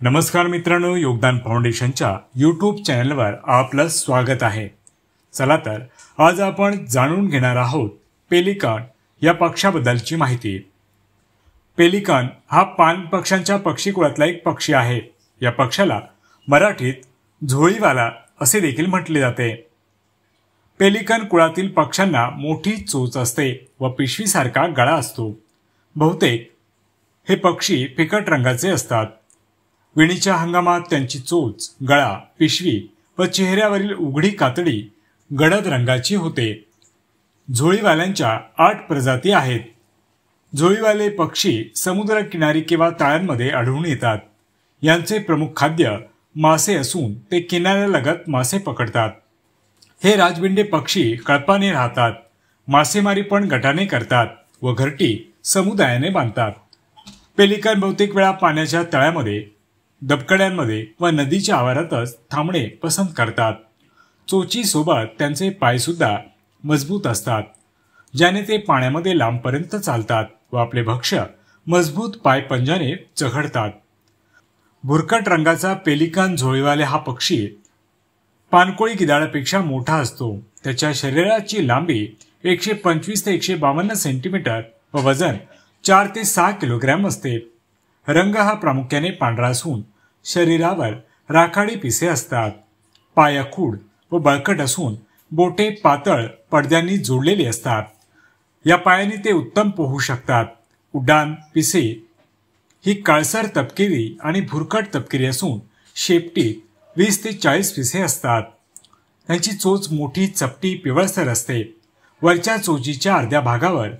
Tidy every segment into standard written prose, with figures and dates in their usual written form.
नमस्कार मित्रांनो, योगदान फाउंडेशनच्या यूट्यूब चॅनलवर आपलं स्वागत आहे। चला तर आज आपण जाणून घेणार आहोत पेलिकन या पक्षाबद्दलची माहिती। पेलिकन हा पान पक्ष्यांच्या पक्षी कुळातला एक पक्षी आहे। या पक्षाला मराठीत झोळीवाला असे देखील म्हटले जाते। पेलिकन कुळातील पक्ष्यांना मोठी चोच असते व पिशवीसारखा गळा असतो। बहुतेक हे पक्षी फिकट रंगाचे असतात। विणीच्या हंगामात त्यांची चोच, गळा, पिशवी व चेहऱ्यावरील उघडी कातडी गडद रंगाची होते। झोळीवाल्यांच्या 8 प्रजाती आहेत। झोळीवाले पक्षी समुद्रकिनारी किंवा तळ्यांमध्ये आढळून येतात। यांचे प्रमुख खाद्य मासे असून ते किनाऱ्यालगत मासे पकडतात। हे राजबिंडे पक्षी कळपाने राहतात। मासेमारी पण गटाने करतात व घरटी समुदायाने बांधतात। पेलिकन बहुतेक वेळा पाण्याच्या तळ्यामध्ये, दबकड्यांमध्ये व नदीच्या आवारातच थांबणे पसंत करतात। चोचीसोबत त्यांचे पायसुद्धा मजबूत असतात, ज्याने ते पाण्यामध्ये लांबपर्यंत चालतात व आपले भक्ष्य मजबूत पायपंजाने चघळतात। भुरकट रंगाचा पेलिकन झोळीवाले हा पक्षी पाणकोळी गिधाडापेक्षा मोठा असतो। त्याच्या शरीराची लांबी 125 ते 152 सेंटीमीटर व वजन 4 ते 6 किलोग्रॅम असते। रंग हा प्रामुख्याने पांढरा असून शरीरावर राखाडी पिसे असतात। पाय खूड व बळकट असून बोटे पातळ पडद्यांनी जोडलेली असतात। या पायांनी ते उत्तम पोहू शकतात। उड्डाण पिसे ही काळसर तपकिरी आणि भुरकट तपकिरी असून शेपटीत 20 ते 40 पिसे असतात। त्यांची चोच मोठी, चपटी, पिवळसर असते। वरच्या चोचीच्या अर्ध्या भागावर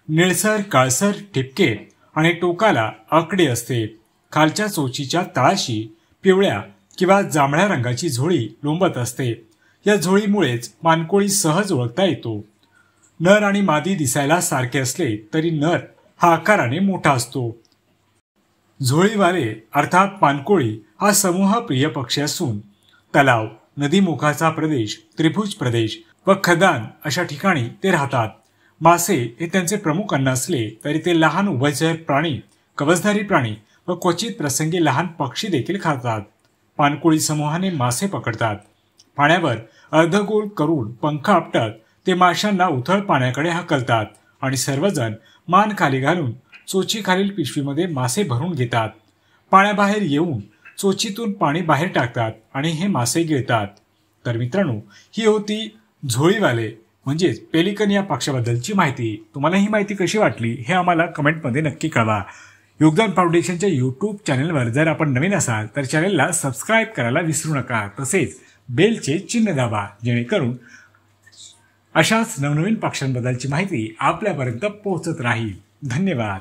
निळसर काळसर ठिपके आणि टोकाला आकडे असते। खालच्या चोचीच्या तळाशी पिवळ्या किंवा जांभळ्या रंगाची झोळी लोंबत असते। या झोळीमुळेच पाणकोळी सहज ओळखता येतो। नर आणि मादी दिसायला सारखे असले तरी नर हा आकाराने मोठा असतो। झोळीवाले अर्थात पाणकोळी हा समूहप्रिय पक्षी असून तलाव, नदीमुखाचा प्रदेश, त्रिभुज प्रदेश व खदान अशा ठिकाणी ते राहतात। मासे हे त्यांचे प्रमुख अन्न असले तरी ते लहान उभयचर प्राणी, कवचधारी प्राणी व क्वचित प्रसंगी लहान पक्षी देखील खातात। पाणकोळी समूहाने मासे पकडतात। पाण्यावर अर्धगोल करून पंख आपटत ते माशांना उथळ पाण्याकडे हकलतात आणि सर्वजण मान खाली घालून चोचीखालील पिशवीमध्ये मासे भरून घेतात। पाण्याबाहेर येऊन चोचीतून पाणी बाहेर टाकतात आणि हे मासे गिळतात। तर मित्रांनो, ही होती झोळीवाले म्हणजेच पेलिकन या पक्षाबद्दलची माहिती। तुम्हाला ही माहिती कशी वाटली हे आम्हाला कमेंटमध्ये नक्की कळवा। योगदान फाउंडेशनच्या यूट्यूब चॅनलवर जर आपण नवीन असाल तर चॅनलला सबस्क्राईब करायला विसरू नका। तसेच बेलचे चिन्ह दाबा, जेणेकरून अशाच नवनवीन पक्षांबद्दलची माहिती आपल्यापर्यंत पोहोचत राहील। धन्यवाद।